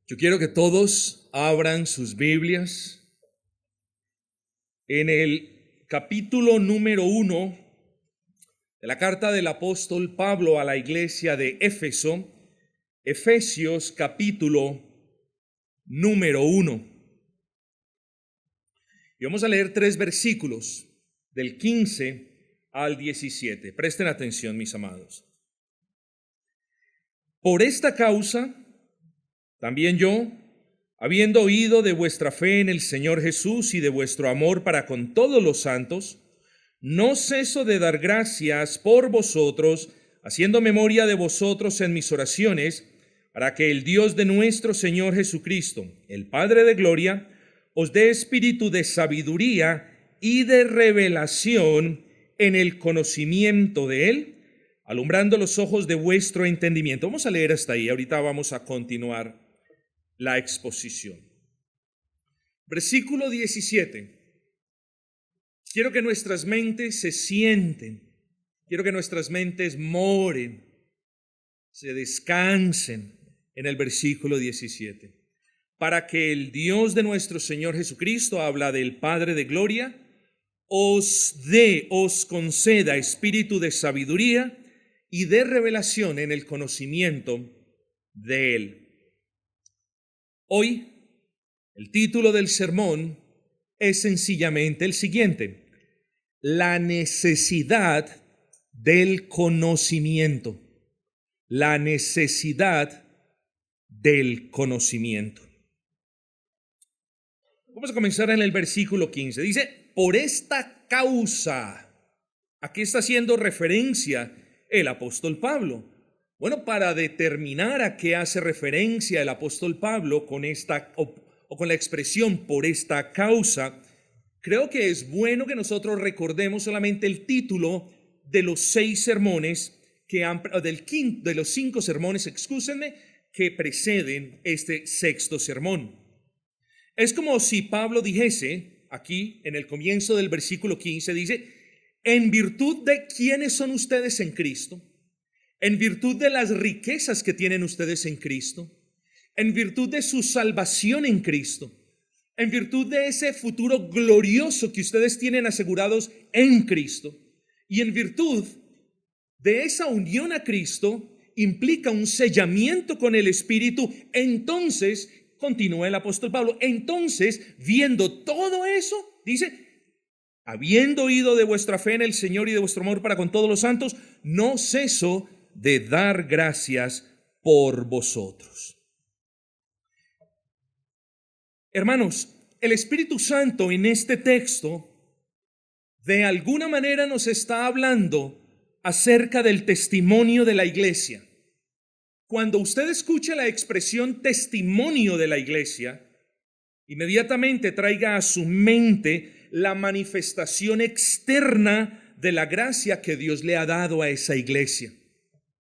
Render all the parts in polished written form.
Yo quiero que todos abran sus Biblias en el capítulo número 1 de la carta del apóstol Pablo a la iglesia de Éfeso, Efesios capítulo número 1. Y vamos a leer 3 versículos, del 15 al 17. Presten atención, mis amados. Por esta causa, también yo, habiendo oído de vuestra fe en el Señor Jesús y de vuestro amor para con todos los santos, no ceso de dar gracias por vosotros, haciendo memoria de vosotros en mis oraciones, para que el Dios de nuestro Señor Jesucristo, el Padre de gloria, os dé espíritu de sabiduría y de revelación en el conocimiento de Él, alumbrando los ojos de vuestro entendimiento. Vamos a leer hasta ahí, ahorita vamos a continuar la exposición. Versículo 17. Quiero que nuestras mentes se sienten, quiero que nuestras mentes moren, se descansen en el versículo 17. Para que el Dios de nuestro Señor Jesucristo, habla del Padre de gloria, os conceda espíritu de sabiduría y de revelación en el conocimiento de Él. Hoy, el título del sermón es sencillamente el siguiente: la necesidad del conocimiento. La necesidad del conocimiento. Vamos a comenzar en el versículo 15. Dice, por esta causa. ¿A qué está haciendo referencia el apóstol Pablo? Bueno, para determinar a qué hace referencia el apóstol Pablo con esta o con la expresión por esta causa, creo que es bueno que nosotros recordemos solamente el título de los 6 sermones de los 5 sermones, que preceden este 6º sermón. Es como si Pablo dijese aquí en el comienzo del versículo 15, dice, en virtud de quiénes son ustedes en Cristo, en virtud de las riquezas que tienen ustedes en Cristo, en virtud de su salvación en Cristo, en virtud de ese futuro glorioso que ustedes tienen asegurados en Cristo, y en virtud de esa unión a Cristo implica un sellamiento con el Espíritu. Entonces, continúa el apóstol Pablo, entonces, viendo todo eso, dice, habiendo oído de vuestra fe en el Señor y de vuestro amor para con todos los santos, no ceso de dar gracias por vosotros. Hermanos, el Espíritu Santo en este texto de alguna manera nos está hablando acerca del testimonio de la iglesia. Cuando usted escuche la expresión testimonio de la iglesia, inmediatamente traiga a su mente la manifestación externa de la gracia que Dios le ha dado a esa iglesia.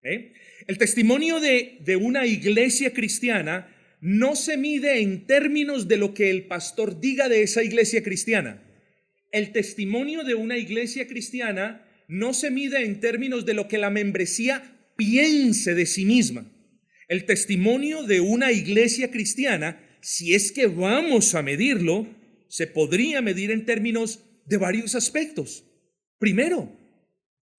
El testimonio de una iglesia cristiana no se mide en términos de lo que el pastor diga de esa iglesia cristiana. El testimonio de una iglesia cristiana no se mide en términos de lo que la membresía piense de sí misma. El testimonio de una iglesia cristiana, si es que vamos a medirlo, se podría medir en términos de varios aspectos. Primero,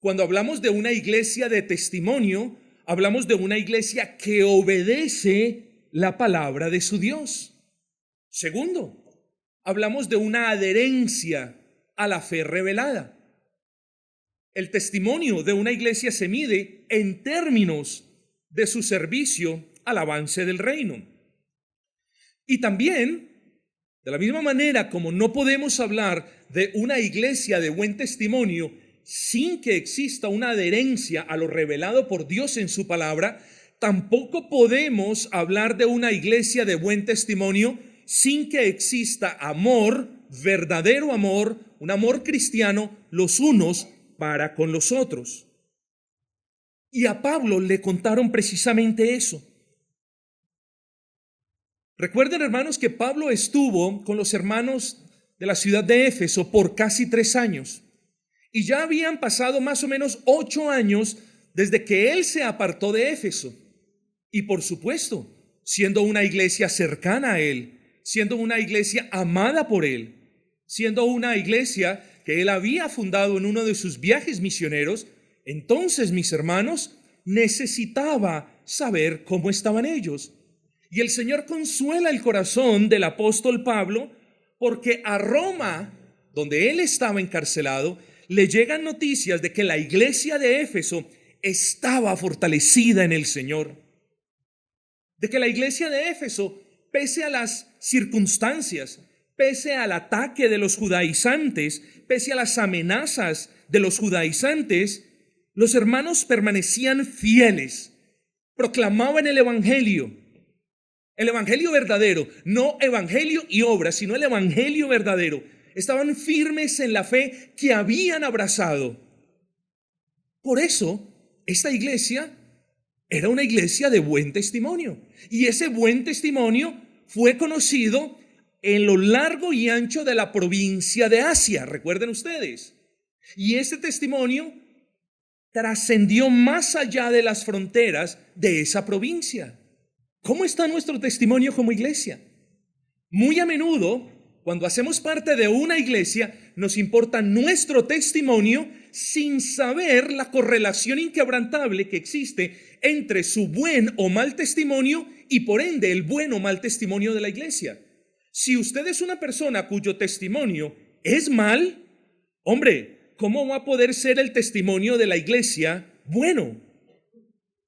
cuando hablamos de una iglesia de testimonio, hablamos de una iglesia que obedece la palabra de su Dios. Segundo, hablamos de una adherencia a la fe revelada. El testimonio de una iglesia se mide en términos de su servicio al avance del reino. Y también, de la misma manera como no podemos hablar de una iglesia de buen testimonio sin que exista una adherencia a lo revelado por Dios en su palabra, tampoco podemos hablar de una iglesia de buen testimonio sin que exista amor, verdadero amor, un amor cristiano, los unos para con los otros. Y a Pablo le contaron precisamente eso. Recuerden, hermanos, que Pablo estuvo con los hermanos de la ciudad de Éfeso por casi 3 años. Y ya habían pasado más o menos 8 años desde que él se apartó de Éfeso. Y por supuesto, siendo una iglesia cercana a Él, siendo una iglesia amada por Él, siendo una iglesia que Él había fundado en uno de sus viajes misioneros. Entonces, mis hermanos, necesitaba saber cómo estaban ellos. Y el Señor consuela el corazón del apóstol Pablo porque a Roma, donde él estaba encarcelado, le llegan noticias de que la iglesia de Éfeso estaba fortalecida en el Señor. De que la iglesia de Éfeso, pese a las circunstancias, pese al ataque de los judaizantes, pese a las amenazas de los judaizantes, los hermanos permanecían fieles, proclamaban el evangelio verdadero, no evangelio y obras, sino el evangelio verdadero. Estaban firmes en la fe que habían abrazado. Por eso, esta iglesia era una iglesia de buen testimonio. Y ese buen testimonio fue conocido en lo largo y ancho de la provincia de Asia, recuerden ustedes. Y ese testimonio trascendió más allá de las fronteras de esa provincia. ¿Cómo está nuestro testimonio como iglesia? Muy a menudo, cuando hacemos parte de una iglesia, nos importa nuestro testimonio sin saber la correlación inquebrantable que existe entre su buen o mal testimonio y por ende el buen o mal testimonio de la iglesia. Si usted es una persona cuyo testimonio es mal, hombre, ¿cómo va a poder ser el testimonio de la iglesia bueno?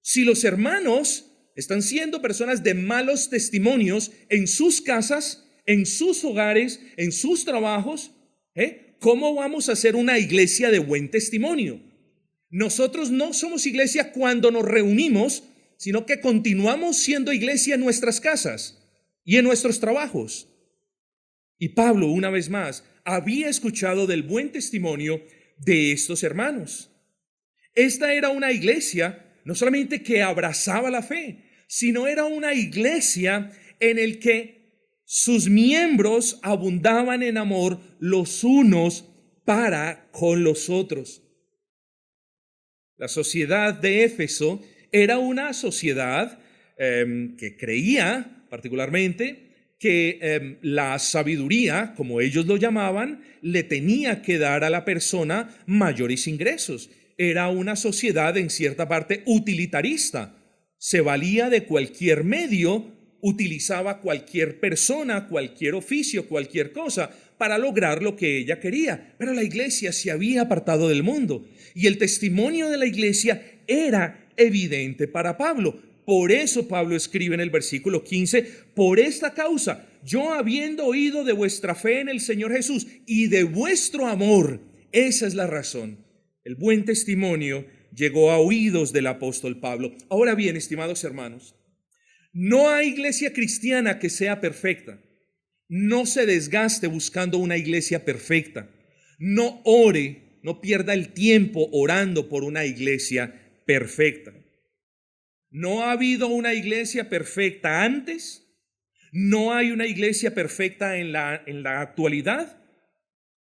Si los hermanos están siendo personas de malos testimonios en sus casas, en sus hogares, en sus trabajos, ¿cómo vamos a ser una iglesia de buen testimonio? Nosotros no somos iglesia cuando nos reunimos, sino que continuamos siendo iglesia en nuestras casas y en nuestros trabajos. Y Pablo, una vez más, había escuchado del buen testimonio de estos hermanos. Esta era una iglesia no solamente que abrazaba la fe, sino era una iglesia en el que sus miembros abundaban en amor los unos para con los otros. La sociedad de Éfeso era una sociedad que creía particularmente que la sabiduría, como ellos lo llamaban, le tenía que dar a la persona mayores ingresos. Era una sociedad en cierta parte utilitarista. Se valía de cualquier medio, utilizaba cualquier persona, cualquier oficio, cualquier cosa para lograr lo que ella quería. Pero la iglesia se había apartado del mundo y el testimonio de la iglesia era evidente para Pablo. Por eso Pablo escribe en el versículo 15, por esta causa, yo habiendo oído de vuestra fe en el Señor Jesús y de vuestro amor, esa es la razón. El buen testimonio llegó a oídos del apóstol Pablo. Ahora bien, estimados hermanos, no hay iglesia cristiana que sea perfecta. No se desgaste buscando una iglesia perfecta. No ore, no pierda el tiempo orando por una iglesia perfecta. No ha habido una iglesia perfecta antes. No hay una iglesia perfecta en la actualidad.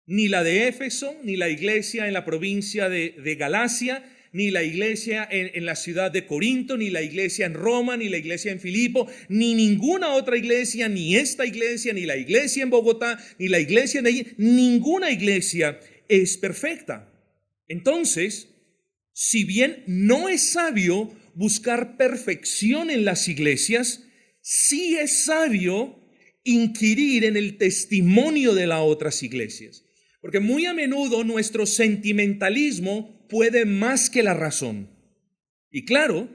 Ni la de Éfeso, ni la iglesia en la provincia de Galacia, ni la iglesia en la ciudad de Corinto, ni la iglesia en Roma, ni la iglesia en Filipo, ni ninguna otra iglesia, ni esta iglesia, ni la iglesia en Bogotá, ni la iglesia en allí, ninguna iglesia es perfecta. Entonces, si bien no es sabio buscar perfección en las iglesias, sí es sabio inquirir en el testimonio de las otras iglesias. Porque muy a menudo nuestro sentimentalismo puede más que la razón. Y claro,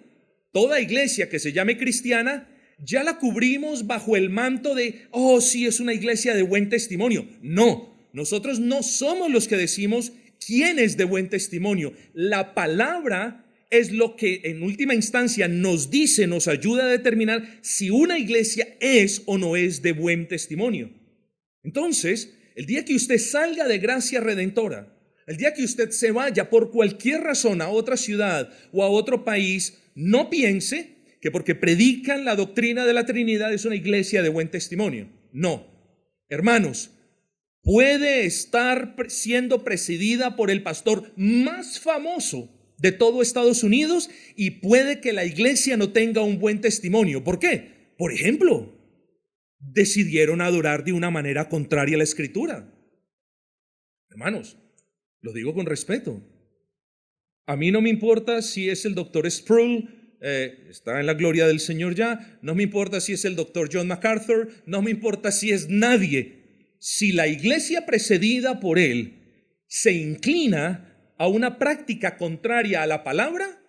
toda iglesia que se llame cristiana, ya la cubrimos bajo el manto de, oh, sí, es una iglesia de buen testimonio. No, nosotros no somos los que decimos quién es de buen testimonio. La palabra es lo que en última instancia nos dice, nos ayuda a determinar si una iglesia es o no es de buen testimonio. Entonces, el día que usted salga de Gracia Redentora, el día que usted se vaya por cualquier razón a otra ciudad o a otro país, no piense que porque predican la doctrina de la Trinidad es una iglesia de buen testimonio. No, hermanos, puede estar siendo presidida por el pastor más famoso de todo Estados Unidos y puede que la iglesia no tenga un buen testimonio. ¿Por qué? Por ejemplo, decidieron adorar de una manera contraria a la Escritura. Hermanos, lo digo con respeto. A mí no me importa si es el doctor Sproul, está en la gloria del Señor ya. No me importa si es el doctor John MacArthur. No me importa si es nadie. Si la iglesia precedida por él se inclina a una práctica contraria a la palabra,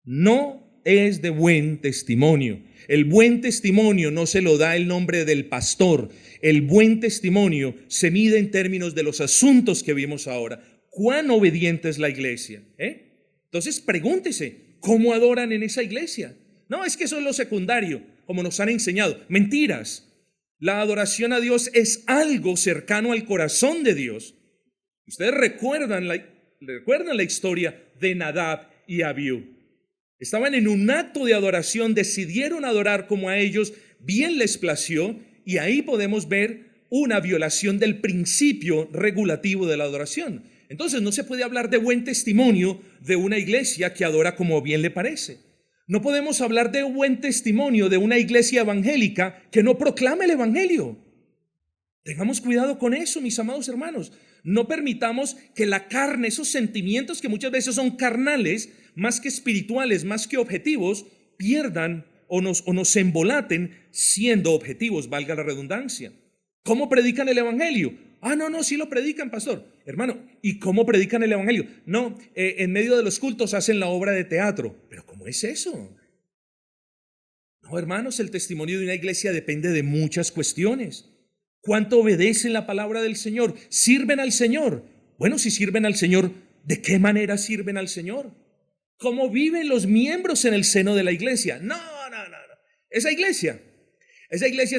no es de buen testimonio. El buen testimonio no se lo da el nombre del pastor. El buen testimonio se mide en términos de los asuntos que vimos ahora. ¿Cuán obediente es la iglesia? Entonces pregúntese, ¿cómo adoran en esa iglesia? No, es que eso es lo secundario, como nos han enseñado. Mentiras. La adoración a Dios es algo cercano al corazón de Dios. Ustedes recuerdan la historia de Nadab y Abiú. Estaban en un acto de adoración, decidieron adorar como a ellos bien les plació, y ahí podemos ver una violación del principio regulativo de la adoración. Entonces no se puede hablar de buen testimonio de una iglesia que adora como bien le parece. No podemos hablar de buen testimonio de una iglesia evangélica que no proclama el evangelio. Tengamos cuidado con eso, mis amados hermanos. No permitamos que la carne, esos sentimientos que muchas veces son carnales, más que espirituales, más que objetivos, pierdan o nos embolaten siendo objetivos, valga la redundancia. ¿Cómo predican el evangelio? No, sí lo predican, pastor. Hermano, ¿y cómo predican el evangelio? No, en medio de los cultos hacen la obra de teatro. ¿Pero cómo es eso? No, hermanos, el testimonio de una iglesia depende de muchas cuestiones. ¿Cuánto obedecen la palabra del Señor? ¿Sirven al Señor? Bueno, si sirven al Señor, ¿de qué manera sirven al Señor? ¿Cómo viven los miembros en el seno de la iglesia? No. Esa iglesia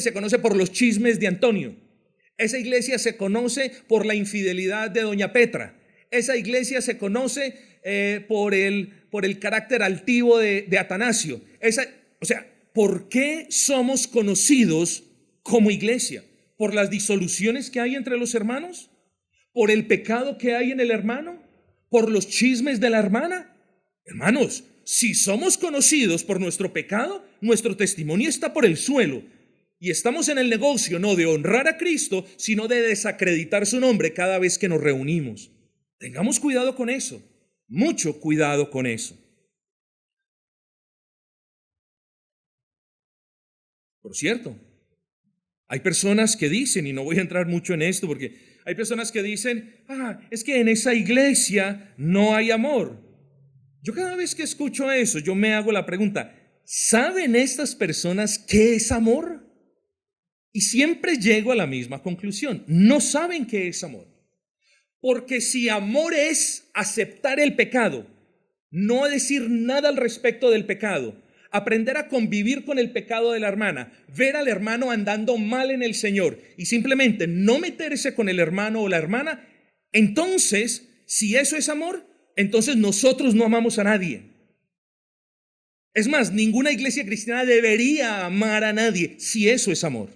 se conoce por los chismes de Antonio. Esa iglesia se conoce por la infidelidad de doña Petra. Esa iglesia se conoce por el carácter altivo de Atanasio. ¿Por qué somos conocidos como iglesia? ¿Por las disoluciones que hay entre los hermanos? ¿Por el pecado que hay en el hermano? ¿Por los chismes de la hermana? Hermanos, si somos conocidos por nuestro pecado, nuestro testimonio está por el suelo. Y estamos en el negocio no de honrar a Cristo, sino de desacreditar su nombre cada vez que nos reunimos. Tengamos cuidado con eso, mucho cuidado con eso. Por cierto, hay personas que dicen, y no voy a entrar mucho en esto porque hay personas que dicen, es que en esa iglesia no hay amor. Yo cada vez que escucho eso, yo me hago la pregunta, ¿saben estas personas qué es amor? Y siempre llego a la misma conclusión, no saben qué es amor. Porque si amor es aceptar el pecado, no decir nada al respecto del pecado, aprender a convivir con el pecado de la hermana, ver al hermano andando mal en el Señor y simplemente no meterse con el hermano o la hermana, entonces, si eso es amor, entonces nosotros no amamos a nadie. Es más, ninguna iglesia cristiana debería amar a nadie si eso es amor.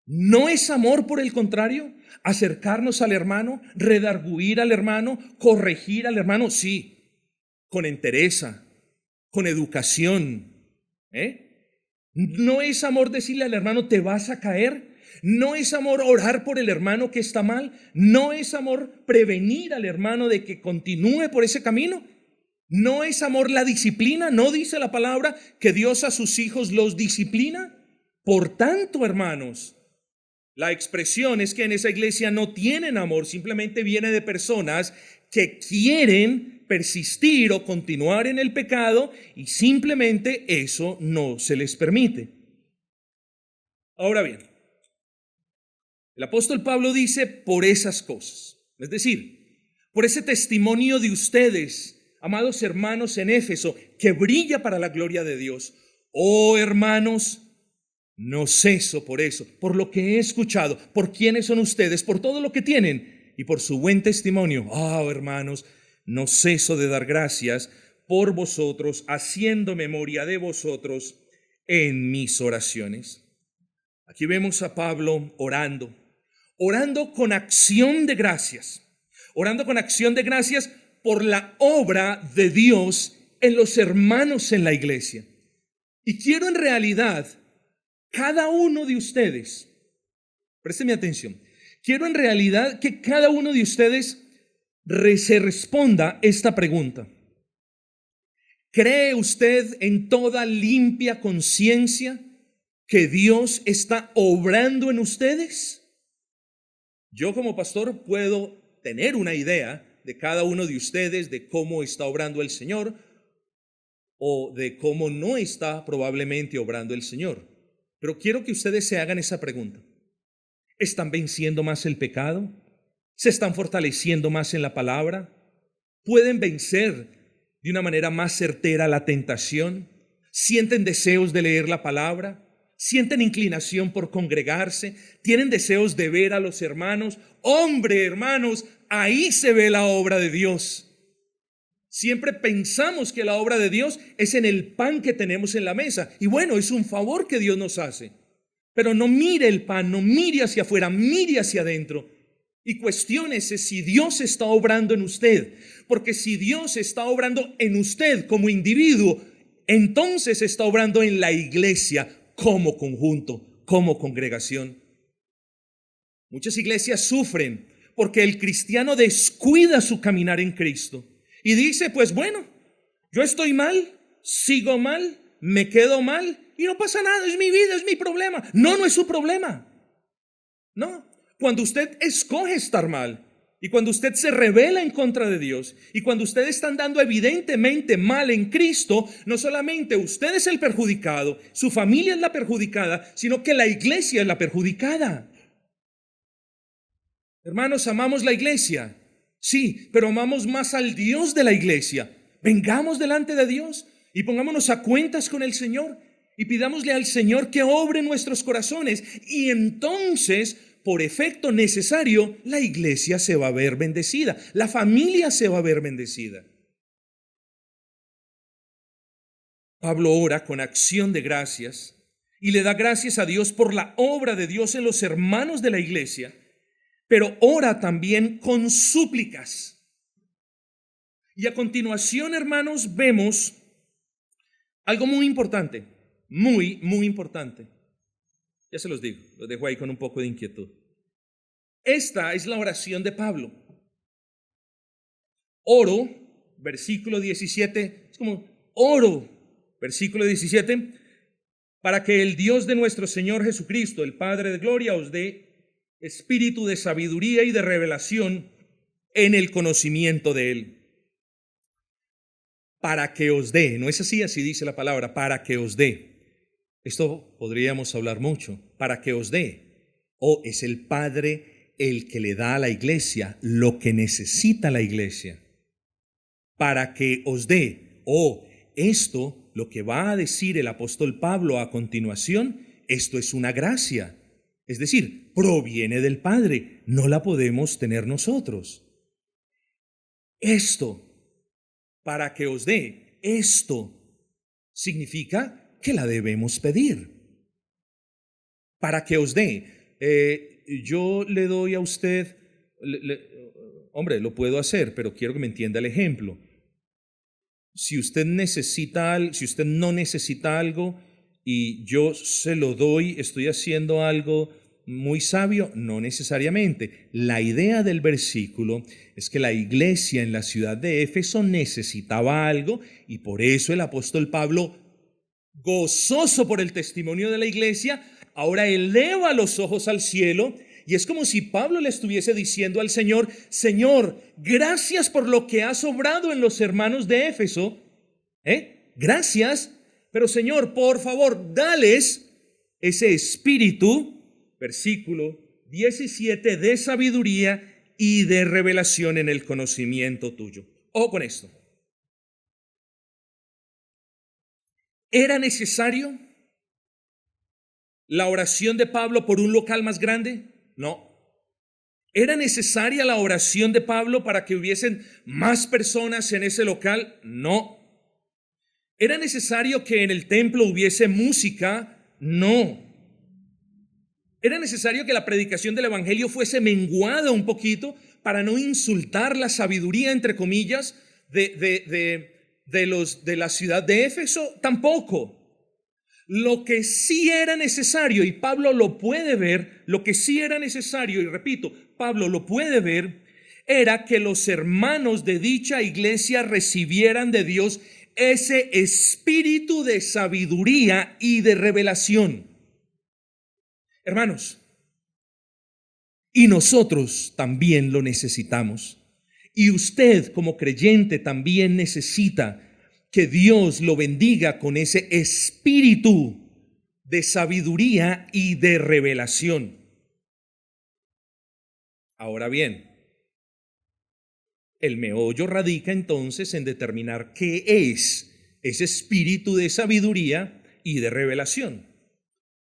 ¿No es amor, por el contrario, acercarnos al hermano, redarguir al hermano, corregir al hermano? Sí, con entereza, con educación. ¿No es amor decirle al hermano, te vas a caer? ¿No es amor orar por el hermano que está mal? ¿No es amor prevenir al hermano de que continúe por ese camino? ¿No es amor la disciplina? ¿No dice la palabra que Dios a sus hijos los disciplina? Por tanto, hermanos, la expresión es que en esa iglesia no tienen amor, simplemente viene de personas que quieren persistir o continuar en el pecado y simplemente eso no se les permite. Ahora bien, el apóstol Pablo dice por esas cosas, es decir, por ese testimonio de ustedes, amados hermanos en Éfeso, que brilla para la gloria de Dios. Oh hermanos, no ceso por eso, por lo que he escuchado, por quiénes son ustedes, por todo lo que tienen y por su buen testimonio. Hermanos, no ceso de dar gracias por vosotros, haciendo memoria de vosotros en mis oraciones. Aquí vemos a Pablo orando con acción de gracias, por la obra de Dios en los hermanos en la iglesia. Y quiero en realidad, cada uno de ustedes, présteme atención, quiero en realidad que cada uno de ustedes se responda esta pregunta. ¿Cree usted en toda limpia conciencia que Dios está obrando en ustedes? Yo como pastor puedo tener una idea de cada uno de ustedes, de cómo está obrando el Señor o de cómo no está probablemente obrando el Señor. Pero quiero que ustedes se hagan esa pregunta. ¿Están venciendo más el pecado? ¿Se están fortaleciendo más en la palabra? ¿Pueden vencer de una manera más certera la tentación? ¿Sienten deseos de leer la palabra? ¿Sienten inclinación por congregarse? ¿Tienen deseos de ver a los hermanos? Hombre, hermanos, ahí se ve la obra de Dios. Siempre pensamos que la obra de Dios es en el pan que tenemos en la mesa. Y bueno, es un favor que Dios nos hace. Pero no mire el pan, no mire hacia afuera, mire hacia adentro. Y cuestiónese si Dios está obrando en usted. Porque si Dios está obrando en usted como individuo, entonces está obrando en la iglesia como conjunto, como congregación. Muchas iglesias sufren porque el cristiano descuida su caminar en Cristo y dice, pues bueno, yo estoy mal, sigo mal, me quedo mal y no pasa nada, es mi vida, es mi problema. No, no es su problema. No, cuando usted escoge estar mal y cuando usted se rebela en contra de Dios y cuando usted está andando evidentemente mal en Cristo, no solamente usted es el perjudicado, su familia es la perjudicada, sino que la iglesia es la perjudicada. Hermanos, amamos la iglesia, sí, pero amamos más al Dios de la iglesia. Vengamos delante de Dios y pongámonos a cuentas con el Señor y pidámosle al Señor que obre en nuestros corazones y entonces, por efecto necesario, la iglesia se va a ver bendecida, la familia se va a ver bendecida. Pablo ora con acción de gracias y le da gracias a Dios por la obra de Dios en los hermanos de la iglesia, pero ora también con súplicas. Y a continuación, hermanos, vemos algo muy importante, muy importante. Ya se los digo, los dejo ahí con un poco de inquietud. Esta es la oración de Pablo. Oro, versículo 17, es como oro, versículo 17, para que el Dios de nuestro Señor Jesucristo, el Padre de gloria, os dé espíritu de sabiduría y de revelación en el conocimiento de Él. Para que os dé, no es así, así dice la palabra, para que os dé. Esto podríamos hablar mucho, para que os dé. Es el Padre el que le da a la iglesia lo que necesita la iglesia. Para que os dé. Esto, lo que va a decir el apóstol Pablo a continuación, esto es una gracia. Es decir, proviene del Padre, no la podemos tener nosotros. Esto, para que os dé, esto significa que la debemos pedir. Para que os dé, yo le doy a usted, hombre, lo puedo hacer, pero quiero que me entienda el ejemplo. Si usted no necesita algo y yo se lo doy, estoy haciendo algo muy sabio, no necesariamente. La idea del versículo es que la iglesia en la ciudad de Éfeso necesitaba algo y por eso el apóstol Pablo, gozoso por el testimonio de la iglesia, ahora eleva los ojos al cielo y es como si Pablo le estuviese diciendo al Señor, Señor, gracias por lo que has obrado en los hermanos de Éfeso, gracias, pero Señor, por favor, dales ese espíritu, versículo 17, de sabiduría y de revelación en el conocimiento tuyo. Ojo con esto. ¿Era necesario la oración de Pablo por un local más grande? No. ¿Era necesaria la oración de Pablo para que hubiesen más personas en ese local? No. ¿Era necesario que en el templo hubiese música? No. ¿Era necesario que la predicación del evangelio fuese menguada un poquito para no insultar la sabiduría, entre comillas, de la ciudad de Éfeso? Tampoco. Lo que sí era necesario, y Pablo lo puede ver, lo que sí era necesario, y repito, Pablo lo puede ver, era que los hermanos de dicha iglesia recibieran de Dios ese espíritu de sabiduría y de revelación. Hermanos, y nosotros también lo necesitamos. Y usted como creyente también necesita que Dios lo bendiga con ese espíritu de sabiduría y de revelación. Ahora bien, el meollo radica entonces en determinar qué es ese espíritu de sabiduría y de revelación.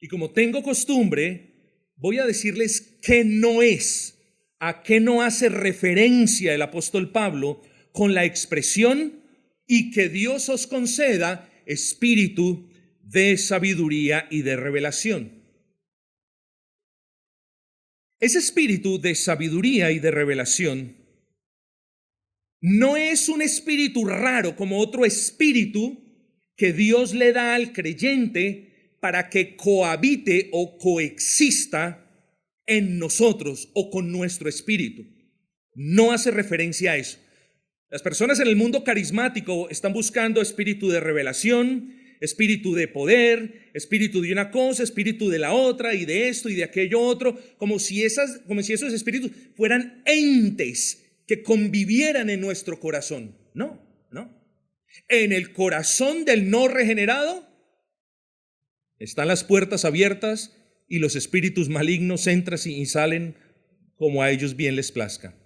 Y como tengo costumbre, voy a decirles qué no es, a qué no hace referencia el apóstol Pablo con la expresión y que Dios os conceda espíritu de sabiduría y de revelación. Ese espíritu de sabiduría y de revelación no es un espíritu raro como otro espíritu que Dios le da al creyente para que cohabite o coexista en nosotros o con nuestro espíritu. No hace referencia a eso. Las personas en el mundo carismático están buscando espíritu de revelación, espíritu de poder, espíritu de una cosa, espíritu de la otra y de esto y de aquello otro, como si esos espíritus fueran entes que convivieran en nuestro corazón. No. En el corazón del no regenerado están las puertas abiertas y los espíritus malignos entran y salen como a ellos bien les plazca.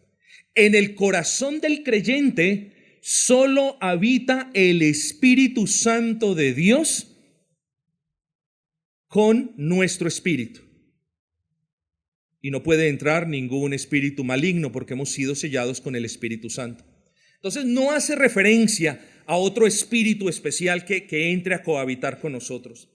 En el corazón del creyente solo habita el Espíritu Santo de Dios con nuestro espíritu. Y no puede entrar ningún espíritu maligno porque hemos sido sellados con el Espíritu Santo. Entonces no hace referencia a otro espíritu especial que entre a cohabitar con nosotros.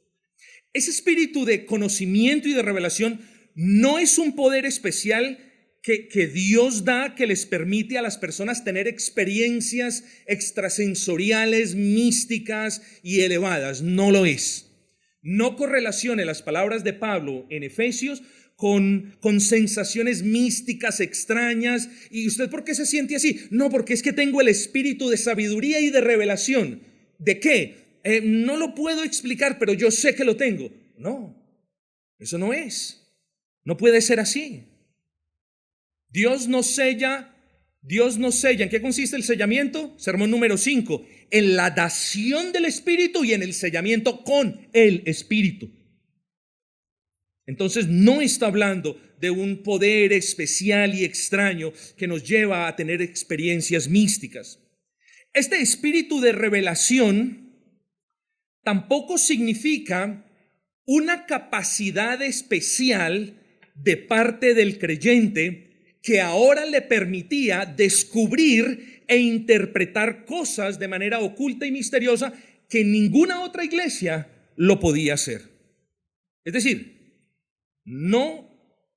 Ese espíritu de conocimiento y de revelación no es un poder especial que Dios da, que les permite a las personas tener experiencias extrasensoriales, místicas y elevadas. No lo es. No correlacione las palabras de Pablo en Efesios con sensaciones místicas extrañas. ¿Y usted por qué se siente así? No, porque es que tengo el espíritu de sabiduría y de revelación. ¿De qué? No lo puedo explicar, pero yo sé que lo tengo. No, eso no es. No puede ser así. Dios nos sella. ¿En qué consiste el sellamiento? Sermón número 5. En la dación del Espíritu y en el sellamiento con el Espíritu. Entonces no está hablando de un poder especial y extraño que nos lleva a tener experiencias místicas. Este espíritu de revelación tampoco significa una capacidad especial de parte del creyente que ahora le permitía descubrir e interpretar cosas de manera oculta y misteriosa que ninguna otra iglesia lo podía hacer. Es decir, no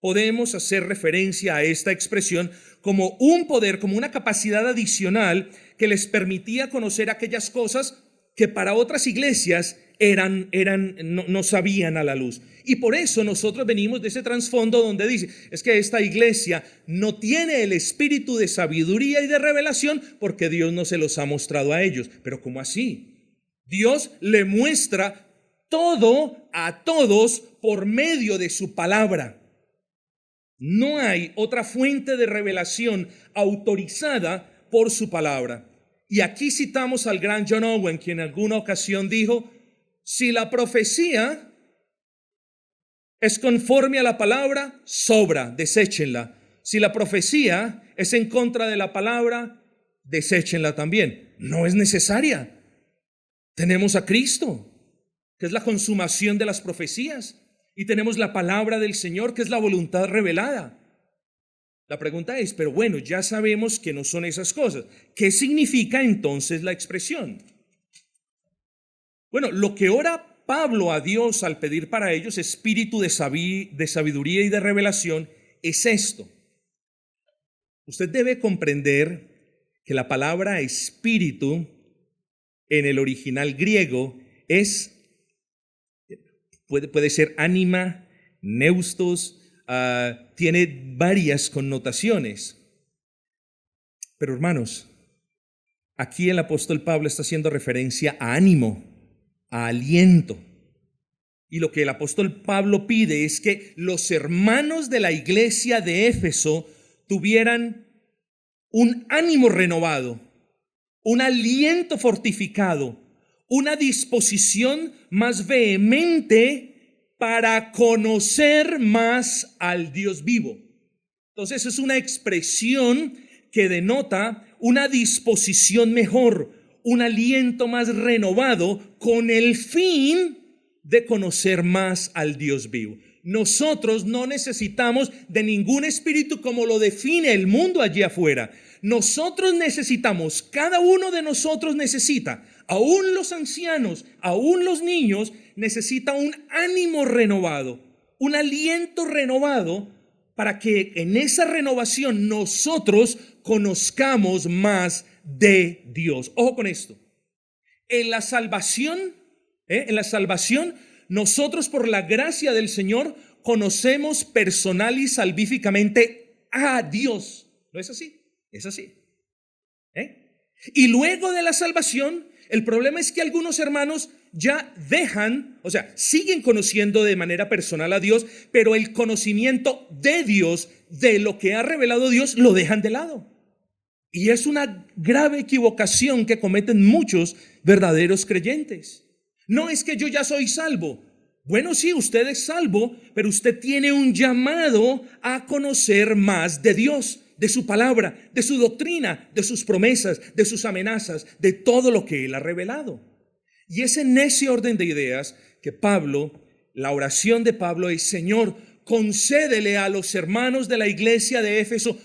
podemos hacer referencia a esta expresión como un poder, como una capacidad adicional que les permitía conocer aquellas cosas que para otras iglesias no sabían a la luz. Y por eso nosotros venimos de ese trasfondo donde dice, es que esta iglesia no tiene el espíritu de sabiduría y de revelación porque Dios no se los ha mostrado a ellos. Pero ¿cómo así? Dios le muestra todo a todos por medio de su palabra. No hay otra fuente de revelación autorizada por su palabra. Y aquí citamos al gran John Owen, quien en alguna ocasión dijo, si la profecía es conforme a la palabra, sobra, deséchenla. Si la profecía es en contra de la palabra, deséchenla también. No es necesaria. Tenemos a Cristo, que es la consumación de las profecías, y tenemos la palabra del Señor, que es la voluntad revelada. La pregunta es, pero bueno, ya sabemos que no son esas cosas. ¿Qué significa entonces la expresión? Bueno, lo que ora Pablo a Dios al pedir para ellos espíritu de sabiduría y de revelación es esto. Usted debe comprender que la palabra espíritu en el original griego es puede ser ánima, neustos, tiene varias connotaciones. Pero hermanos, aquí el apóstol Pablo está haciendo referencia a ánimo, a aliento. Y lo que el apóstol Pablo pide es que los hermanos de la iglesia de Éfeso tuvieran un ánimo renovado, un aliento fortificado, una disposición más vehemente para conocer más al Dios vivo. Entonces es una expresión que denota una disposición mejor, un aliento más renovado con el fin de conocer más al Dios vivo. Nosotros no necesitamos de ningún espíritu como lo define el mundo allí afuera. Nosotros necesitamos, cada uno de nosotros necesita, aún los ancianos, aún los niños, necesita un ánimo renovado, un aliento renovado para que en esa renovación nosotros conozcamos más de Dios. Ojo con esto. En la salvación, nosotros por la gracia del Señor conocemos personal y salvíficamente a Dios. ¿No es así? Es así. Y luego de la salvación, el problema es que algunos hermanos ya dejan, o sea, siguen conociendo de manera personal a Dios, pero el conocimiento de Dios, de lo que ha revelado Dios, lo dejan de lado. Y es una grave equivocación que cometen muchos verdaderos creyentes. No es que yo ya soy salvo. Bueno, sí, usted es salvo, pero usted tiene un llamado a conocer más de Dios, de su palabra, de su doctrina, de sus promesas, de sus amenazas, de todo lo que Él ha revelado. Y es en ese orden de ideas que Pablo, la oración de Pablo es: Señor, concédele a los hermanos de la iglesia de Éfeso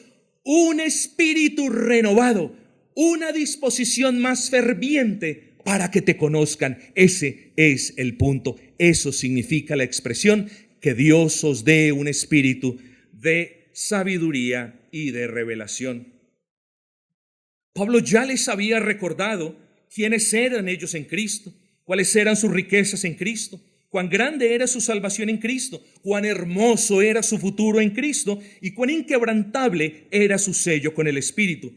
un espíritu renovado, una disposición más ferviente para que te conozcan. Ese es el punto. Eso significa la expresión: que Dios os dé un espíritu de sabiduría y de revelación. Pablo ya les había recordado quiénes eran ellos en Cristo, cuáles eran sus riquezas en Cristo, cuán grande era su salvación en Cristo, cuán hermoso era su futuro en Cristo y cuán inquebrantable era su sello con el Espíritu.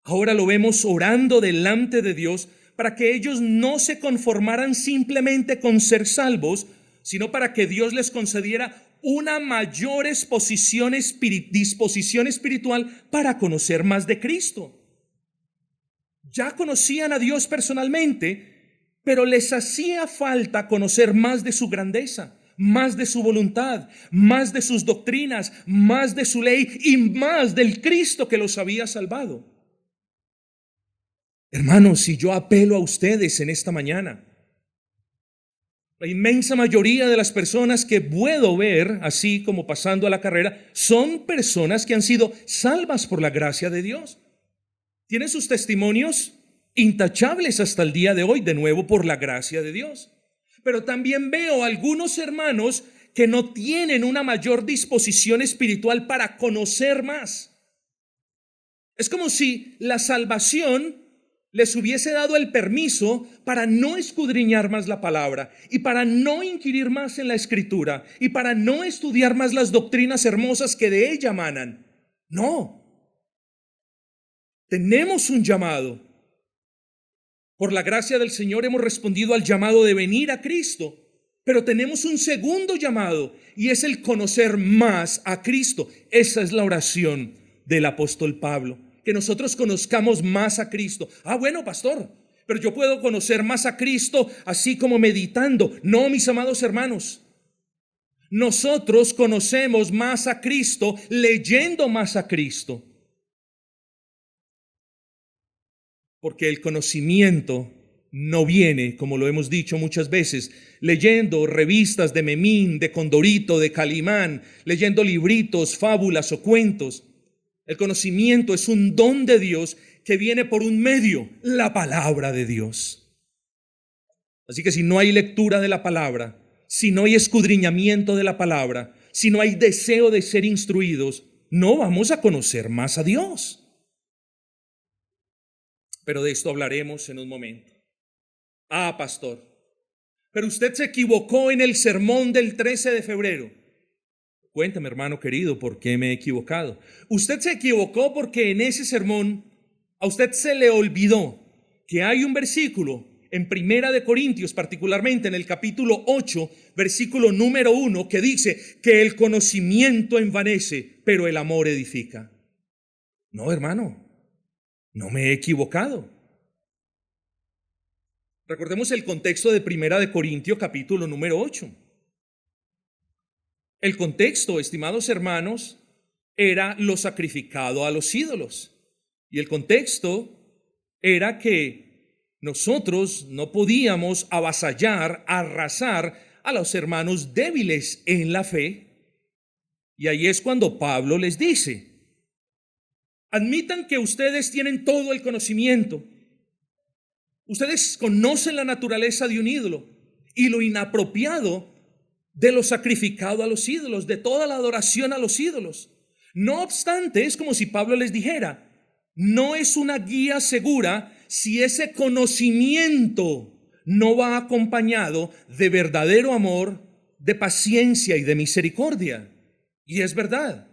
Ahora lo vemos orando delante de Dios para que ellos no se conformaran simplemente con ser salvos, sino para que Dios les concediera una mayor disposición espiritual para conocer más de Cristo. Ya conocían a Dios personalmente, pero les hacía falta conocer más de su grandeza, más de su voluntad, más de sus doctrinas, más de su ley y más del Cristo que los había salvado. Hermanos, si yo apelo a ustedes en esta mañana, la inmensa mayoría de las personas que puedo ver, así como pasando a la carrera, son personas que han sido salvas por la gracia de Dios. Tienen sus testimonios intachables hasta el día de hoy, de nuevo por la gracia de Dios. Pero también veo algunos hermanos que no tienen una mayor disposición espiritual para conocer más. Es como si la salvación les hubiese dado el permiso para no escudriñar más la palabra y para no inquirir más en la escritura y para no estudiar más las doctrinas hermosas que de ella emanan. No. Tenemos un llamado. Por la gracia del Señor hemos respondido al llamado de venir a Cristo, pero tenemos un segundo llamado y es el conocer más a Cristo. Esa es la oración del apóstol Pablo, que nosotros conozcamos más a Cristo. Bueno, pastor, pero yo puedo conocer más a Cristo así como meditando. No, mis amados hermanos, nosotros conocemos más a Cristo leyendo más a Cristo. Porque el conocimiento no viene, como lo hemos dicho muchas veces, leyendo revistas de Memín, de Condorito, de Calimán, leyendo libritos, fábulas o cuentos. El conocimiento es un don de Dios que viene por un medio, la palabra de Dios. Así que si no hay lectura de la palabra, si no hay escudriñamiento de la palabra, si no hay deseo de ser instruidos, no vamos a conocer más a Dios. Pero de esto hablaremos en un momento. Pastor, pero usted se equivocó en el sermón del 13 de febrero. Cuéntame, hermano querido, ¿por qué me he equivocado? Usted se equivocó porque en ese sermón a usted se le olvidó que hay un versículo en Primera de Corintios, particularmente en el capítulo 8, versículo número 1, que dice que el conocimiento envanece, pero el amor edifica. No, hermano, no me he equivocado. Recordemos el contexto de Primera de Corintios, capítulo número 8. El contexto, estimados hermanos, era lo sacrificado a los ídolos. Y el contexto era que nosotros no podíamos avasallar, arrasar a los hermanos débiles en la fe. Y ahí es cuando Pablo les dice: admitan que ustedes tienen todo el conocimiento. Ustedes conocen la naturaleza de un ídolo y lo inapropiado de lo sacrificado a los ídolos, de toda la adoración a los ídolos. No obstante, es como si Pablo les dijera: no es una guía segura si ese conocimiento no va acompañado de verdadero amor, de paciencia y de misericordia. Y es verdad.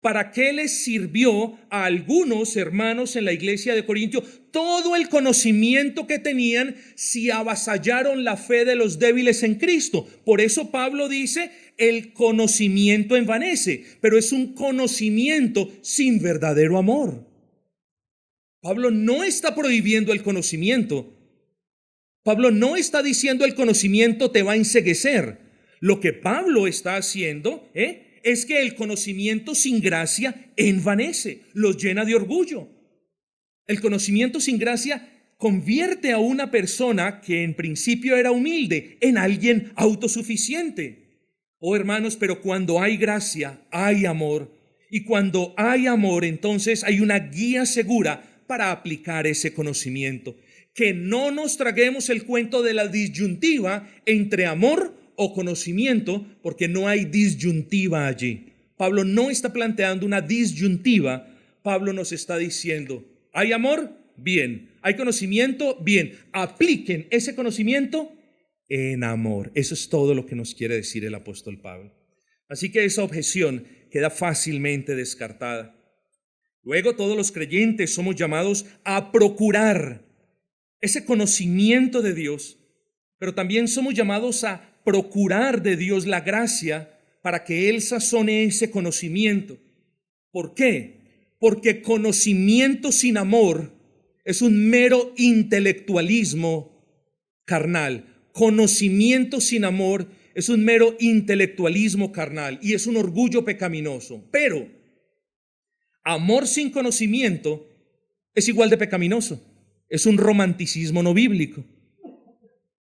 ¿Para qué les sirvió a algunos hermanos en la iglesia de Corintios todo el conocimiento que tenían si avasallaron la fe de los débiles en Cristo? Por eso Pablo dice: el conocimiento envanece, pero es un conocimiento sin verdadero amor. Pablo no está prohibiendo el conocimiento. Pablo no está diciendo el conocimiento te va a enceguecer. Lo que Pablo está haciendo es que el conocimiento sin gracia envanece, los llena de orgullo. El conocimiento sin gracia convierte a una persona que en principio era humilde en alguien autosuficiente. Oh, hermanos, pero cuando hay gracia, hay amor. Y cuando hay amor, entonces hay una guía segura para aplicar ese conocimiento. Que no nos traguemos el cuento de la disyuntiva entre amor o conocimiento, porque no hay disyuntiva allí. Pablo no está planteando una disyuntiva. Pablo nos está diciendo: ¿hay amor? Bien. ¿Hay conocimiento? Bien. Apliquen ese conocimiento en amor. Eso es todo lo que nos quiere decir el apóstol Pablo. Así que esa objeción queda fácilmente descartada. Luego, todos los creyentes somos llamados a procurar ese conocimiento de Dios, pero también somos llamados a procurar de Dios la gracia para que Él sazone ese conocimiento. ¿Por qué? Porque conocimiento sin amor es un mero intelectualismo carnal. Conocimiento sin amor es un mero intelectualismo carnal y es un orgullo pecaminoso. Pero amor sin conocimiento es igual de pecaminoso. Es un romanticismo no bíblico.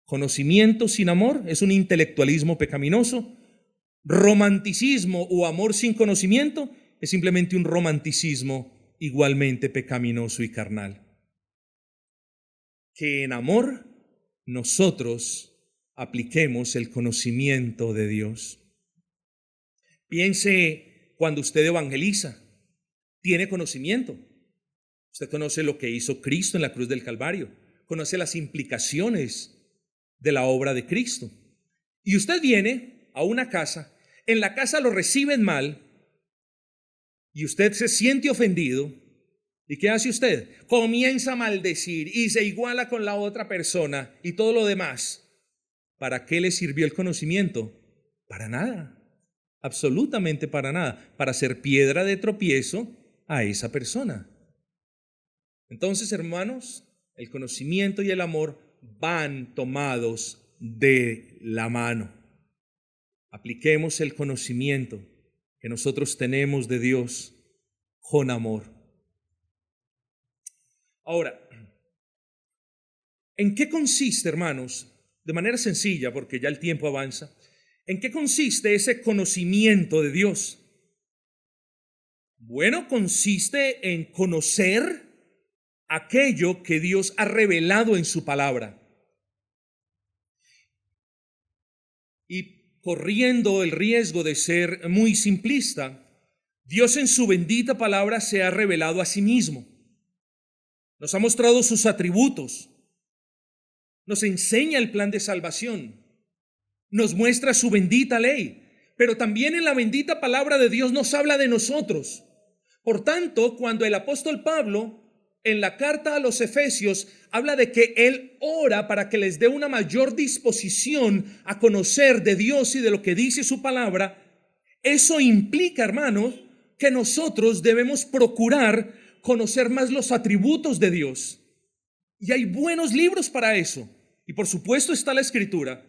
Conocimiento sin amor es un intelectualismo pecaminoso. Romanticismo o amor sin conocimiento es simplemente un romanticismo igualmente pecaminoso y carnal. Que en amor nosotros apliquemos el conocimiento de Dios. Piense cuando usted evangeliza, tiene conocimiento. Usted conoce lo que hizo Cristo en la cruz del Calvario, conoce las implicaciones de la obra de Cristo. Y usted viene a una casa, en la casa lo reciben mal y usted se siente ofendido. ¿Y qué hace usted? Comienza a maldecir y se iguala con la otra persona y todo lo demás. ¿Para qué le sirvió el conocimiento? Para nada, absolutamente para nada, para ser piedra de tropiezo a esa persona. Entonces, hermanos, el conocimiento y el amor van tomados de la mano. Apliquemos el conocimiento que nosotros tenemos de Dios con amor. Ahora, ¿en qué consiste, hermanos? De manera sencilla, porque ya el tiempo avanza. ¿En qué consiste ese conocimiento de Dios? Bueno, consiste en conocer aquello que Dios ha revelado en su palabra. Y corriendo el riesgo de ser muy simplista, Dios en su bendita palabra se ha revelado a sí mismo. Nos ha mostrado sus atributos, nos enseña el plan de salvación, nos muestra su bendita ley, pero también en la bendita palabra de Dios nos habla de nosotros. Por tanto, cuando el apóstol Pablo en la carta a los Efesios habla de que él ora para que les dé una mayor disposición a conocer de Dios y de lo que dice su palabra, eso implica, hermanos, que nosotros debemos procurar conocer más los atributos de Dios. Y hay buenos libros para eso. Y por supuesto está la Escritura.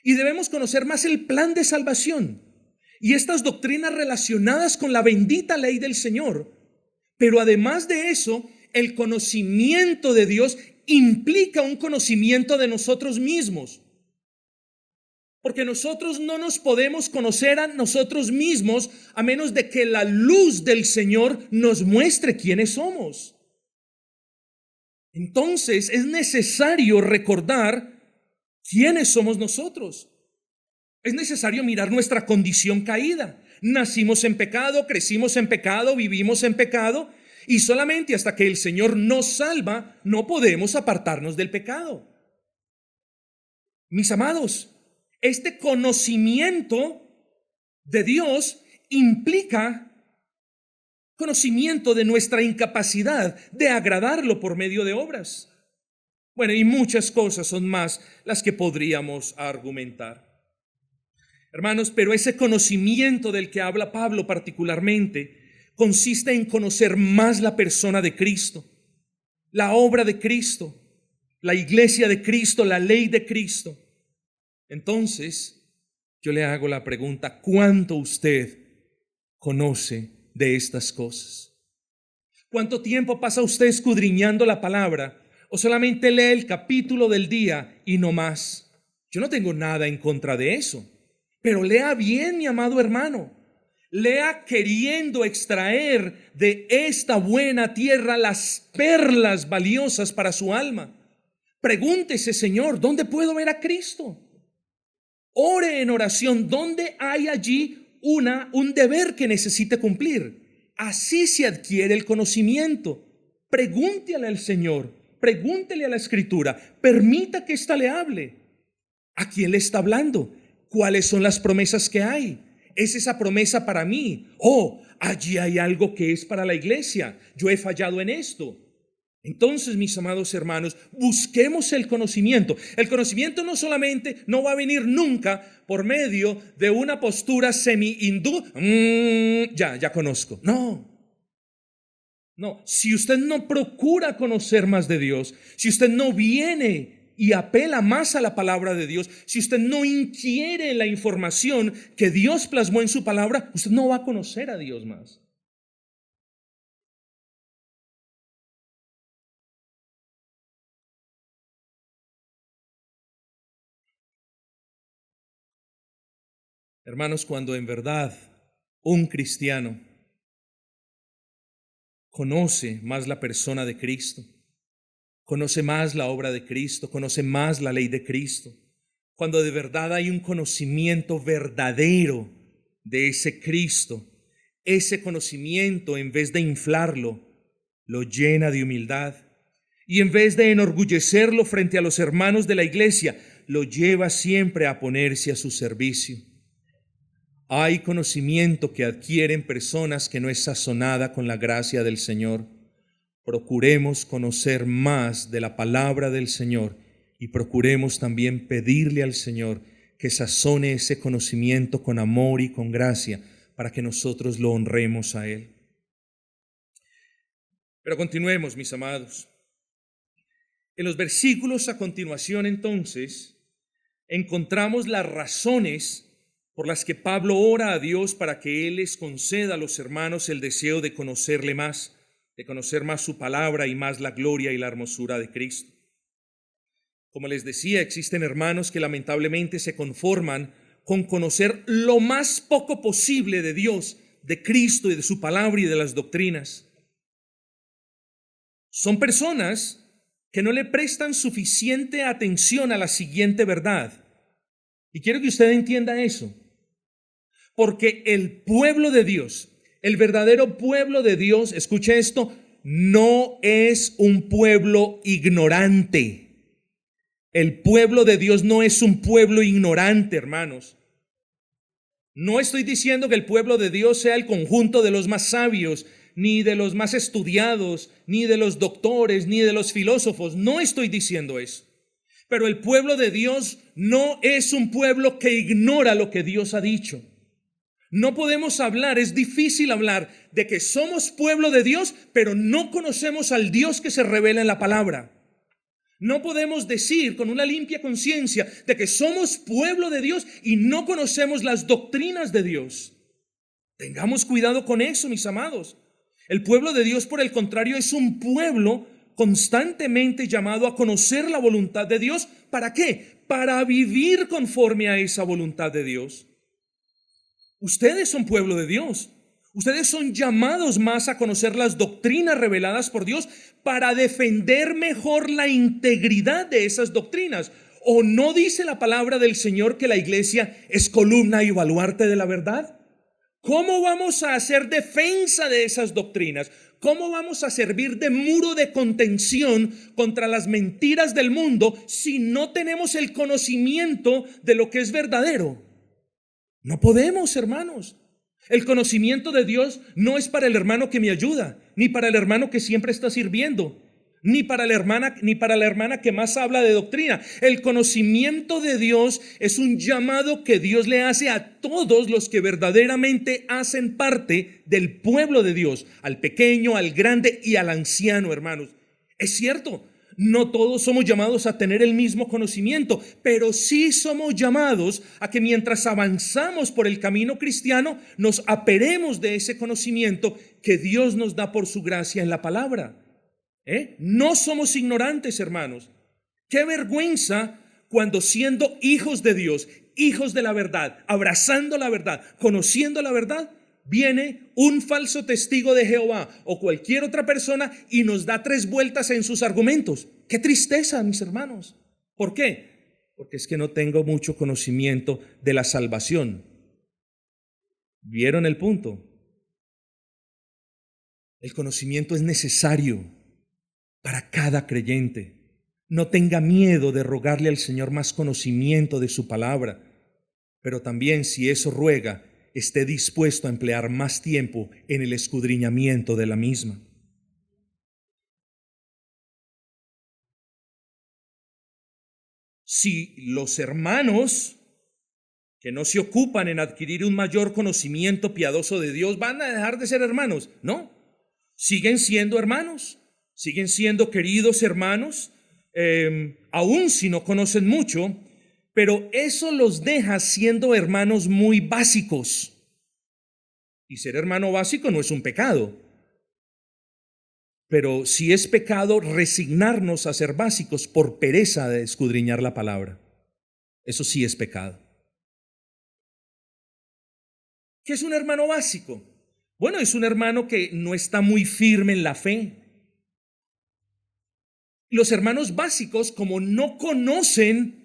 Y debemos conocer más el plan de salvación y estas doctrinas relacionadas con la bendita ley del Señor. Pero además de eso, el conocimiento de Dios implica un conocimiento de nosotros mismos. Porque nosotros no nos podemos conocer a nosotros mismos a menos de que la luz del Señor nos muestre quiénes somos. Entonces es necesario recordar quiénes somos nosotros. Es necesario mirar nuestra condición caída. Nacimos en pecado, crecimos en pecado, vivimos en pecado, y solamente hasta que el Señor nos salva no podemos apartarnos del pecado. Mis amados, este conocimiento de Dios implica conocimiento de nuestra incapacidad de agradarlo por medio de obras. Bueno, y muchas cosas son más las que podríamos argumentar. Hermanos, pero ese conocimiento del que habla Pablo particularmente consiste en conocer más la persona de Cristo, la obra de Cristo, la iglesia de Cristo, la ley de Cristo. Entonces, yo le hago la pregunta: ¿cuánto usted conoce de estas cosas? ¿Cuánto tiempo pasa usted escudriñando la palabra? ¿O solamente lee el capítulo del día y no más? Yo no tengo nada en contra de eso, pero lea bien, mi amado hermano. Lea queriendo extraer de esta buena tierra las perlas valiosas para su alma. Pregúntese: Señor, ¿dónde puedo ver a Cristo? Ore en oración, ¿dónde hay allí un deber que necesite cumplir? Así se adquiere el conocimiento. Pregúntele al Señor, pregúntele a la Escritura, permita que ésta le hable. ¿A quién le está hablando? ¿Cuáles son las promesas que hay? ¿Es esa promesa para mí? Allí hay algo que es para la iglesia. Yo he fallado en esto. Entonces, mis amados hermanos, busquemos el conocimiento. El conocimiento no va a venir nunca por medio de una postura semi-hindú. Ya conozco. No. Si usted no procura conocer más de Dios, si usted no viene y apela más a la palabra de Dios, si usted no inquiere en la información que Dios plasmó en su palabra, usted no va a conocer a Dios más. Hermanos, cuando en verdad un cristiano conoce más la persona de Cristo, conoce más la obra de Cristo, conoce más la ley de Cristo, cuando de verdad hay un conocimiento verdadero de ese Cristo, ese conocimiento, en vez de inflarlo, lo llena de humildad, y en vez de enorgullecerlo frente a los hermanos de la iglesia, lo lleva siempre a ponerse a su servicio. Hay conocimiento que adquieren personas que no es sazonada con la gracia del Señor. Procuremos conocer más de la palabra del Señor y procuremos también pedirle al Señor que sazone ese conocimiento con amor y con gracia para que nosotros lo honremos a Él. Pero continuemos, mis amados. En los versículos a continuación, entonces, encontramos las razones por las que Pablo ora a Dios para que Él les conceda a los hermanos el deseo de conocerle más, de conocer más su palabra y más la gloria y la hermosura de Cristo. Como les decía, existen hermanos que lamentablemente se conforman con conocer lo más poco posible de Dios, de Cristo y de su palabra y de las doctrinas. Son personas que no le prestan suficiente atención a la siguiente verdad. Y quiero que usted entienda eso. Porque el pueblo de Dios, el verdadero pueblo de Dios, escuche esto, no es un pueblo ignorante. El pueblo de Dios no es un pueblo ignorante, hermanos. No estoy diciendo que el pueblo de Dios sea el conjunto de los más sabios, ni de los más estudiados, ni de los doctores, ni de los filósofos. No estoy diciendo eso. Pero el pueblo de Dios no es un pueblo que ignora lo que Dios ha dicho. No podemos hablar, es difícil hablar de que somos pueblo de Dios, pero no conocemos al Dios que se revela en la palabra. No podemos decir con una limpia conciencia de que somos pueblo de Dios y no conocemos las doctrinas de Dios. Tengamos cuidado con eso, mis amados. El pueblo de Dios, por el contrario, es un pueblo constantemente llamado a conocer la voluntad de Dios. ¿Para qué? Para vivir conforme a esa voluntad de Dios. Ustedes son pueblo de Dios. Ustedes son llamados más a conocer las doctrinas reveladas por Dios para defender mejor la integridad de esas doctrinas. ¿O no dice la palabra del Señor que la iglesia es columna y baluarte de la verdad? ¿Cómo vamos a hacer defensa de esas doctrinas? ¿Cómo vamos a servir de muro de contención contra las mentiras del mundo si no tenemos el conocimiento de lo que es verdadero? No podemos, hermanos. El conocimiento de Dios no es para el hermano que me ayuda, ni para el hermano que siempre está sirviendo, ni para la hermana que más habla de doctrina. El conocimiento de Dios es un llamado que Dios le hace a todos los que verdaderamente hacen parte del pueblo de Dios, al pequeño, al grande y al anciano, hermanos. Es cierto, no todos somos llamados a tener el mismo conocimiento, pero sí somos llamados a que mientras avanzamos por el camino cristiano, nos aperemos de ese conocimiento que Dios nos da por su gracia en la palabra. No somos ignorantes, hermanos. Qué vergüenza cuando, siendo hijos de Dios, hijos de la verdad, abrazando la verdad, conociendo la verdad, viene un falso testigo de Jehová o cualquier otra persona y nos da 3 vueltas en sus argumentos. Qué tristeza, mis hermanos. ¿Por qué? Porque es que no tengo mucho conocimiento de la salvación. ¿Vieron el punto? El conocimiento es necesario para cada creyente. No tenga miedo de rogarle al Señor más conocimiento de su palabra, pero también, si eso ruega, esté dispuesto a emplear más tiempo en el escudriñamiento de la misma. Si los hermanos que no se ocupan en adquirir un mayor conocimiento piadoso de Dios van a dejar de ser hermanos, no, siguen siendo hermanos, siguen siendo queridos hermanos, aun si no conocen mucho, pero eso los deja siendo hermanos muy básicos. Y ser hermano básico no es un pecado, pero sí es pecado resignarnos a ser básicos por pereza de escudriñar la palabra. Eso sí es pecado. ¿Qué es un hermano básico? Bueno, es un hermano que no está muy firme en la fe. Los hermanos básicos, como no conocen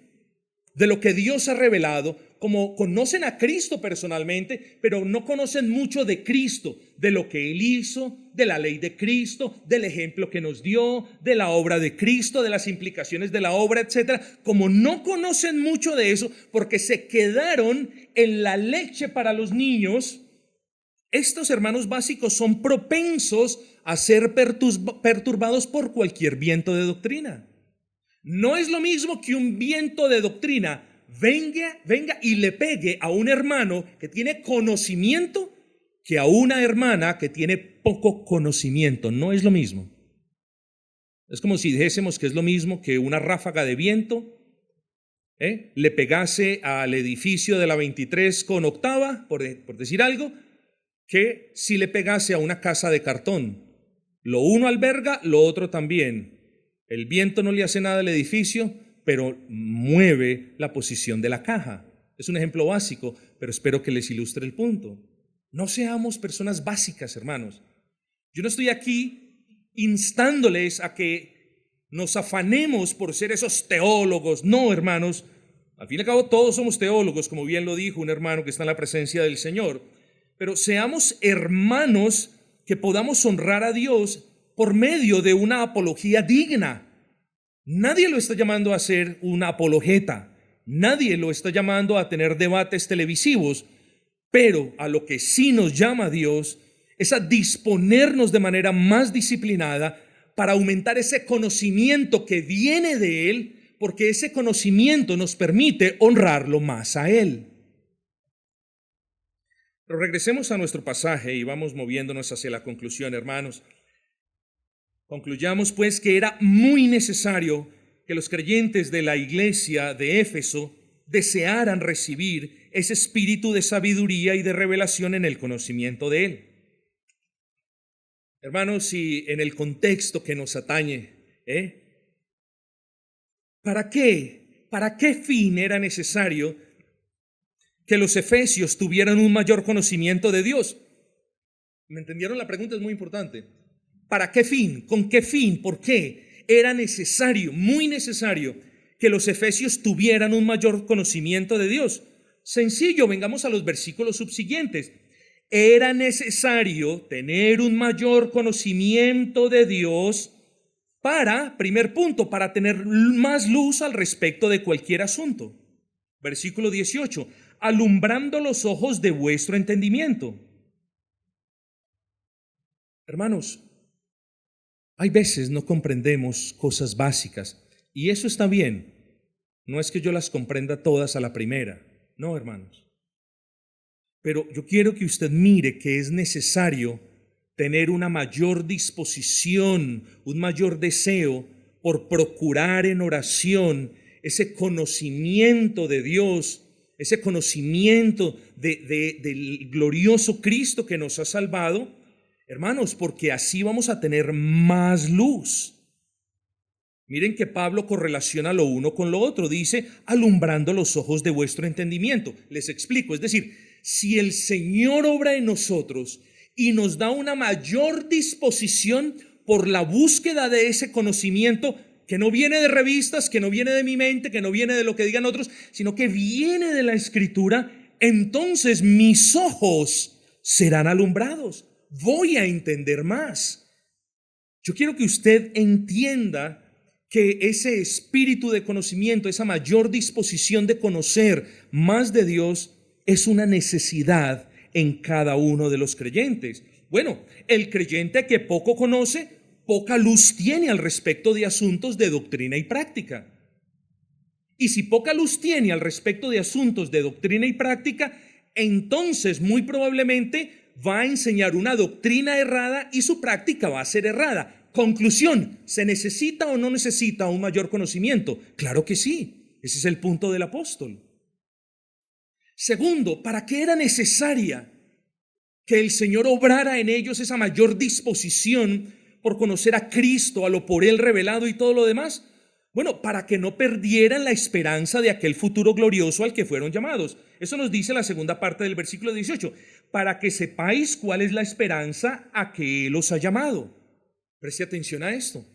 de lo que Dios ha revelado, como conocen a Cristo personalmente, pero no conocen mucho de Cristo, de lo que Él hizo, de la ley de Cristo, del ejemplo que nos dio, de la obra de Cristo, de las implicaciones de la obra, etcétera. Como no conocen mucho de eso, porque se quedaron en la leche para los niños, estos hermanos básicos son propensos a ser perturbados por cualquier viento de doctrina. No es lo mismo que un viento de doctrina venga y le pegue a un hermano que tiene conocimiento que a una hermana que tiene poco conocimiento. No es lo mismo. Es como si dijésemos que es lo mismo que una ráfaga de viento le pegase al edificio de la 23 con octava, por decir algo, que si le pegase a una casa de cartón. Lo uno alberga, lo otro también. El viento no le hace nada al edificio, pero mueve la posición de la caja. Es un ejemplo básico, pero espero que les ilustre el punto. No seamos personas básicas, hermanos. Yo no estoy aquí instándoles a que nos afanemos por ser esos teólogos. No, hermanos. Al fin y al cabo, todos somos teólogos, como bien lo dijo un hermano que está en la presencia del Señor. Pero seamos hermanos que podamos honrar a Dios por medio de una apología digna. Nadie lo está llamando a ser una apologeta, nadie lo está llamando a tener debates televisivos, pero a lo que sí nos llama Dios es a disponernos de manera más disciplinada para aumentar ese conocimiento que viene de Él, porque ese conocimiento nos permite honrarlo más a Él. Pero regresemos a nuestro pasaje y vamos moviéndonos hacia la conclusión, hermanos. Concluyamos pues que era muy necesario que los creyentes de la iglesia de Éfeso desearan recibir ese espíritu de sabiduría y de revelación en el conocimiento de Él. Hermanos, y en el contexto que nos atañe, ¿para qué fin era necesario que los efesios tuvieran un mayor conocimiento de Dios? ¿Me entendieron? La pregunta es muy importante. ¿Para qué fin? ¿Con qué fin? ¿Por qué? Era necesario, muy necesario, que los efesios tuvieran un mayor conocimiento de Dios. Sencillo, vengamos a los versículos subsiguientes. Era necesario tener un mayor conocimiento de Dios para, primer punto, para tener más luz al respecto de cualquier asunto. Versículo 18, alumbrando los ojos de vuestro entendimiento. Hermanos, hay veces no comprendemos cosas básicas y eso está bien. No es que yo las comprenda todas a la primera, no, hermanos. Pero yo quiero que usted mire que es necesario tener una mayor disposición, un mayor deseo por procurar en oración ese conocimiento de Dios, ese conocimiento del glorioso Cristo que nos ha salvado, hermanos, porque así vamos a tener más luz. Miren que Pablo correlaciona lo uno con lo otro, dice, alumbrando los ojos de vuestro entendimiento. Les explico, es decir, si el Señor obra en nosotros y nos da una mayor disposición por la búsqueda de ese conocimiento que no viene de revistas, que no viene de mi mente, que no viene de lo que digan otros, sino que viene de la Escritura, entonces mis ojos serán alumbrados. Voy a entender más. Yo quiero que usted entienda que ese espíritu de conocimiento, esa mayor disposición de conocer más de Dios, es una necesidad en cada uno de los creyentes. Bueno, el creyente que poco conoce, poca luz tiene al respecto de asuntos de doctrina y práctica. Y si poca luz tiene al respecto de asuntos de doctrina y práctica, entonces muy probablemente va a enseñar una doctrina errada y su práctica va a ser errada. Conclusión, ¿se necesita o no necesita un mayor conocimiento? Claro que sí, ese es el punto del apóstol. Segundo, ¿para qué era necesaria que el Señor obrara en ellos esa mayor disposición por conocer a Cristo, a lo por Él revelado y todo lo demás? Bueno, para que no perdieran la esperanza de aquel futuro glorioso al que fueron llamados. Eso nos dice la segunda parte del versículo 18. Para que sepáis cuál es la esperanza a que Él os ha llamado. Preste atención a esto.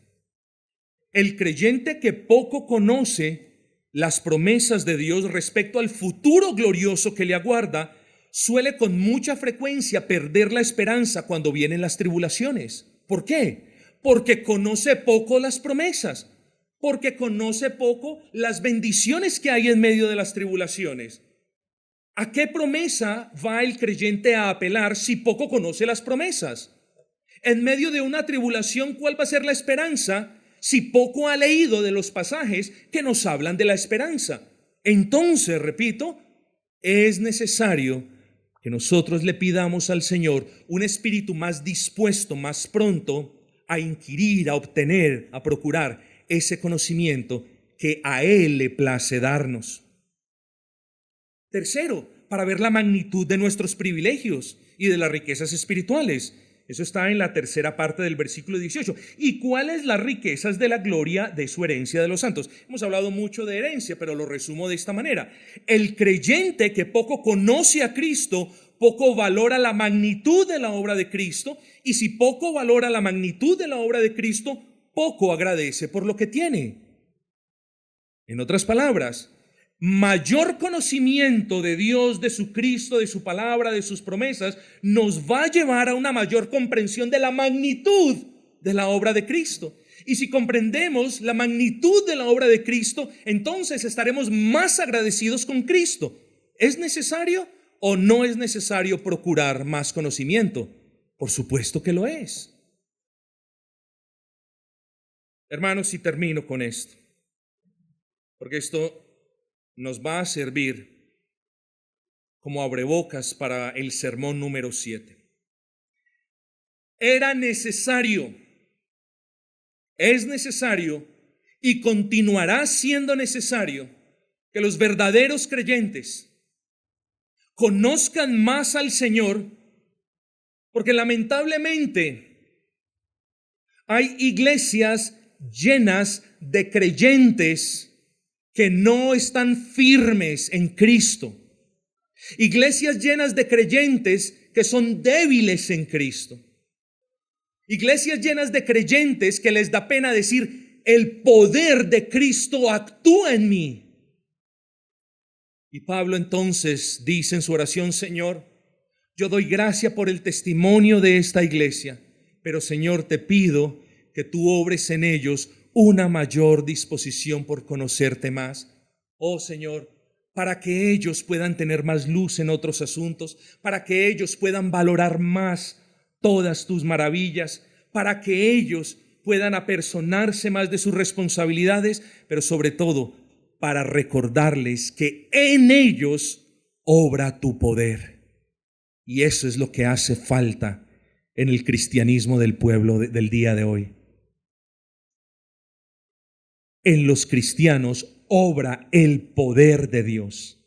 El creyente que poco conoce las promesas de Dios respecto al futuro glorioso que le aguarda, suele con mucha frecuencia perder la esperanza cuando vienen las tribulaciones. ¿Por qué? Porque conoce poco las promesas, porque conoce poco las bendiciones que hay en medio de las tribulaciones. ¿A qué promesa va el creyente a apelar si poco conoce las promesas? En medio de una tribulación, ¿cuál va a ser la esperanza si poco ha leído de los pasajes que nos hablan de la esperanza? Entonces, repito, es necesario que nosotros le pidamos al Señor un espíritu más dispuesto, más pronto a inquirir, a obtener, a procurar ese conocimiento que a Él le place darnos. Tercero, para ver la magnitud de nuestros privilegios y de las riquezas espirituales. Eso está en la tercera parte del versículo 18. ¿Y cuáles las riquezas de la gloria de su herencia de los santos? Hemos hablado mucho de herencia, pero lo resumo de esta manera. El creyente que poco conoce a Cristo, poco valora la magnitud de la obra de Cristo, y si poco valora la magnitud de la obra de Cristo, poco agradece por lo que tiene. En otras palabras, mayor conocimiento de Dios, de su Cristo, de su palabra, de sus promesas, nos va a llevar a una mayor comprensión de la magnitud de la obra de Cristo. Y si comprendemos la magnitud de la obra de Cristo, entonces estaremos más agradecidos con Cristo. ¿Es necesario o no es necesario procurar más conocimiento? Por supuesto que lo es. Hermanos, y termino con esto, porque esto nos va a servir como abrebocas para el sermón número 7. Era necesario, es necesario y continuará siendo necesario que los verdaderos creyentes conozcan más al Señor, porque lamentablemente hay iglesias llenas de creyentes que no están firmes en Cristo. Iglesias llenas de creyentes que son débiles en Cristo. Iglesias llenas de creyentes que les da pena decir: el poder de Cristo actúa en mí. Y Pablo entonces dice en su oración: Señor, yo doy gracia por el testimonio de esta iglesia, pero Señor, te pido que tú obres en ellos una mayor disposición por conocerte más. Oh Señor, para que ellos puedan tener más luz en otros asuntos, para que ellos puedan valorar más todas tus maravillas, para que ellos puedan apersonarse más de sus responsabilidades, pero sobre todo para recordarles que en ellos obra tu poder. Y eso es lo que hace falta en el cristianismo del pueblo del día de hoy. En los cristianos obra el poder de Dios.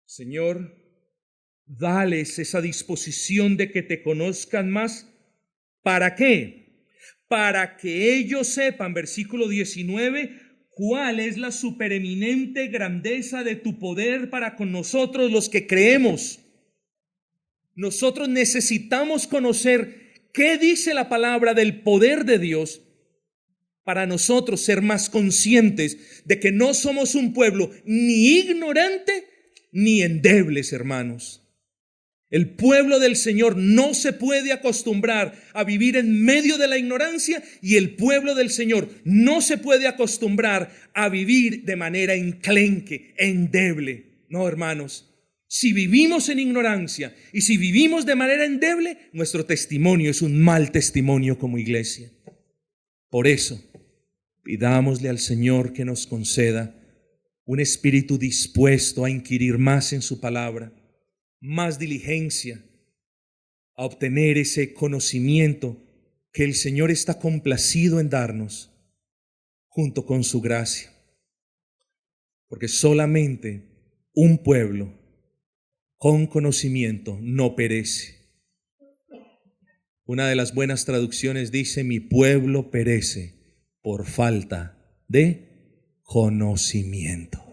Señor, dales esa disposición de que te conozcan más. ¿Para qué? Para que ellos sepan, versículo 19, cuál es la supereminente grandeza de tu poder para con nosotros los que creemos. Nosotros necesitamos conocer qué dice la palabra del poder de Dios para nosotros ser más conscientes de que no somos un pueblo ni ignorante ni endebles, hermanos. El pueblo del Señor no se puede acostumbrar a vivir en medio de la ignorancia, y el pueblo del Señor no se puede acostumbrar a vivir de manera enclenque, endeble. No, hermanos. Si vivimos en ignorancia y si vivimos de manera endeble, nuestro testimonio es un mal testimonio como iglesia. Por eso, pidámosle al Señor que nos conceda un espíritu dispuesto a inquirir más en su palabra, más diligencia, a obtener ese conocimiento que el Señor está complacido en darnos junto con su gracia. Porque solamente un pueblo con conocimiento no perece. Una de las buenas traducciones dice: mi pueblo perece por falta de conocimiento.